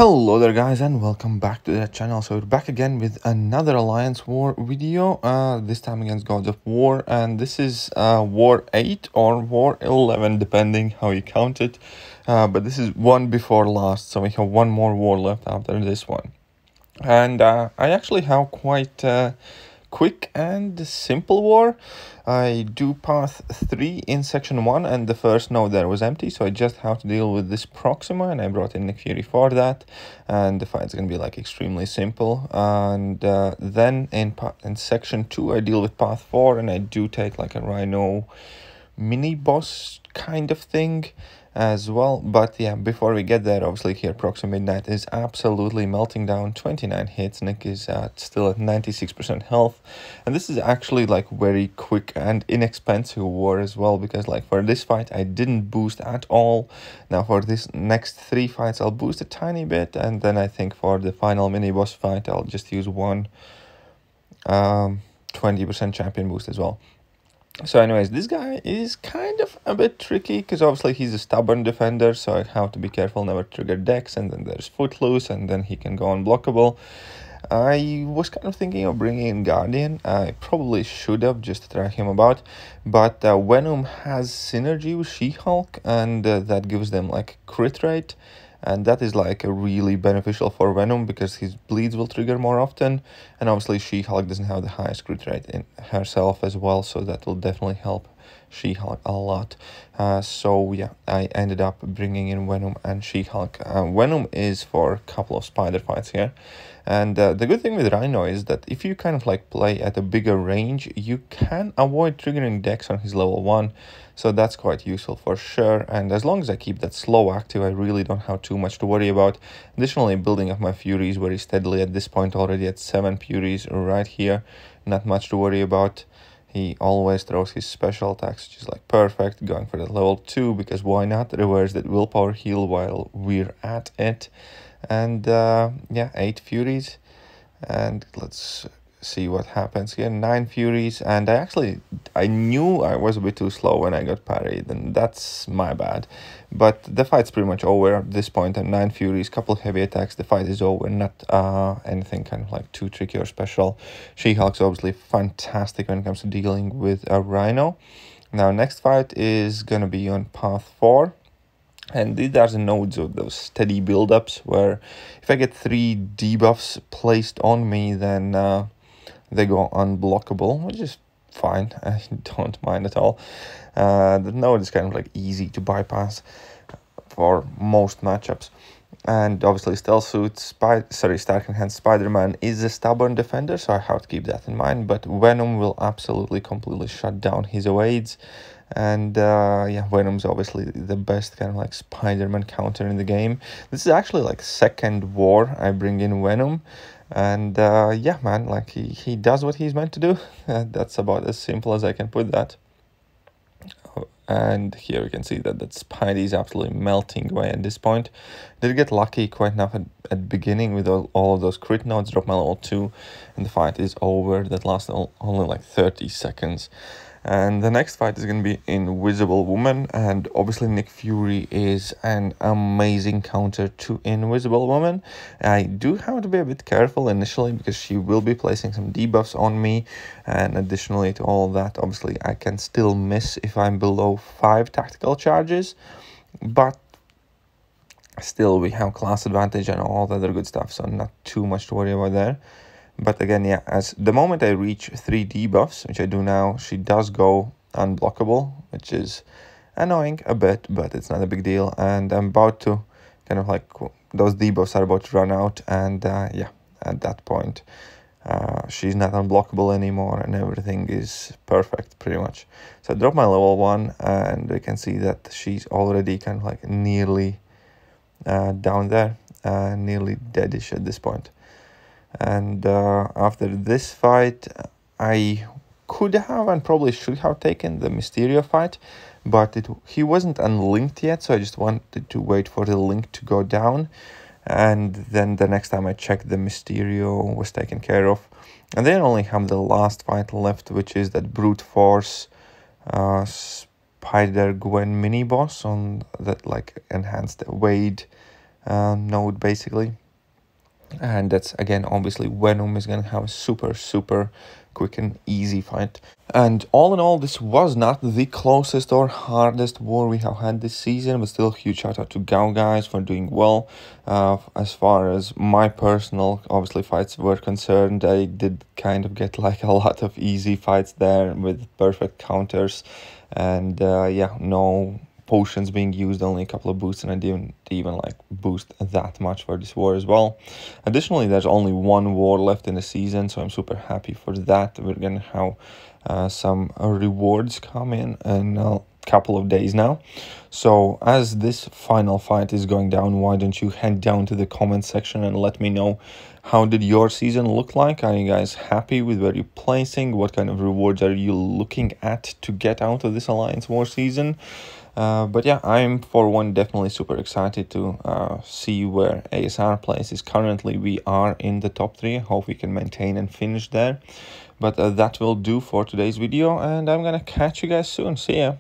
Hello there guys, and welcome back to the channel. So we're back again with another Alliance War video, this time against Gods of War, and this is War 8 or War 11 depending how you count it, but this is one before last, so we have one more war left after this one. And I actually have quite quick and simple war. I do path 3 in section 1, and the first node there was empty, so I just have to deal with this Proxima, and I brought in Thekiryu for that, and the fight's gonna be like extremely simple. And then in section 2 I deal with path 4, and I do take like a Rhino mini boss kind of thing as well. But yeah, before we get there, obviously here Proxima Midnight is absolutely melting down. 29 hits. Nick is still at 96% health, and this is actually like very quick and inexpensive war as well, because like for this fight I didn't boost at all. Now for this next 3 fights I'll boost a tiny bit, and then I think for the final mini boss fight I'll just use one 20% champion boost as well. So anyways, this guy is kind of a bit tricky, because obviously he's a stubborn defender, so I have to be careful, never trigger Dex, and then there's Footloose, and then he can go unblockable. I was kind of thinking of bringing in Guardian. I probably should have, just to try him about, but Venom has synergy with She-Hulk, and that gives them like crit rate, and that is like really beneficial for Venom because his bleeds will trigger more often, and obviously She-Hulk doesn't have the highest crit rate in herself as well, so that will definitely help She-Hulk a lot. So yeah, I ended up bringing in Venom and She-Hulk. Venom is for a couple of spider fights here, and the good thing with Rhino is that if you kind of like play at a bigger range, you can avoid triggering Dex on his level 1, so that's quite useful for sure. And as long as I keep that slow active, I really don't have too much to worry about. Additionally, building up my Furies very steadily at this point, already at 7 Furies right here, not much to worry about. He always throws his special attacks, which is like perfect, going for that level 2, because why not reverse that willpower heal while we're at it. And yeah, 8 Furies, and let's see what happens here. 9 Furies, and I knew I was a bit too slow when I got parried, and that's my bad. But the fight's pretty much over at this point, and 9 Furies, couple of heavy attacks, the fight is over. Not anything kind of like too tricky or special. She-Hulk's obviously fantastic when it comes to dealing with a Rhino. Now next fight is gonna be on path 4. And these are the nodes of those steady build-ups, where if I get 3 debuffs placed on me, then they go unblockable, which is fine. I don't mind at all. The node is kind of like easy to bypass for most matchups. And obviously Stealth Suit, Stark Enhanced Spider-Man is a stubborn defender, so I have to keep that in mind. But Venom will absolutely completely shut down his evades. And yeah, Venom's obviously the best kind of like Spider-Man counter in the game. This is actually like second war I bring in Venom. And yeah, man, like he does what he's meant to do. That's about as simple as I can put that. And here we can see that Spidey is absolutely melting away at this point. Did get lucky quite enough at the beginning with all of those crit nodes, drop my level 2, and the fight is over. That lasted only like 30 seconds. And the next fight is going to be Invisible Woman, and obviously Nick Fury is an amazing counter to Invisible Woman. I do have to be a bit careful initially, because she will be placing some debuffs on me, and additionally to all that, obviously I can still miss if I'm below 5 tactical charges, but still we have class advantage and all the other good stuff, so not too much to worry about there. But again, yeah, as the moment I reach 3 debuffs, which I do now, she does go unblockable, which is annoying a bit, but it's not a big deal. And I'm about to kind of like, those debuffs are about to run out, and yeah, at that point, she's not unblockable anymore, and everything is perfect, pretty much. So I drop my level 1, and we can see that she's already kind of like nearly down there, nearly deadish at this point. And after this fight, I could have and probably should have taken the Mysterio fight, but he wasn't unlinked yet, so I just wanted to wait for the link to go down, and then the next time I checked, the Mysterio was taken care of. And then I only have the last fight left, which is that Brute Force Spider-Gwen mini boss on that like enhanced Wade node basically. And that's again, obviously Venom is gonna have a super quick and easy fight. And all in all, this was not the closest or hardest war we have had this season, but still huge shout out to GOW guys for doing well. As far as my personal obviously fights were concerned, I did kind of get like a lot of easy fights there with perfect counters, and yeah, no potions being used, only a couple of boosts, and I didn't even like boost that much for this war as well. Additionally, there's only one war left in the season, so I'm super happy for that. We're gonna have some rewards come in a couple of days now. So as this final fight is going down, why don't you head down to the comment section and let me know, how did your season look like? Are you guys happy with where you're placing? What kind of rewards are you looking at to get out of this Alliance War season? But yeah, I'm for one definitely super excited to see where ASR places. Currently we are in the top 3. I hope we can maintain and finish there. But that will do for today's video, and I'm gonna catch you guys soon. See ya.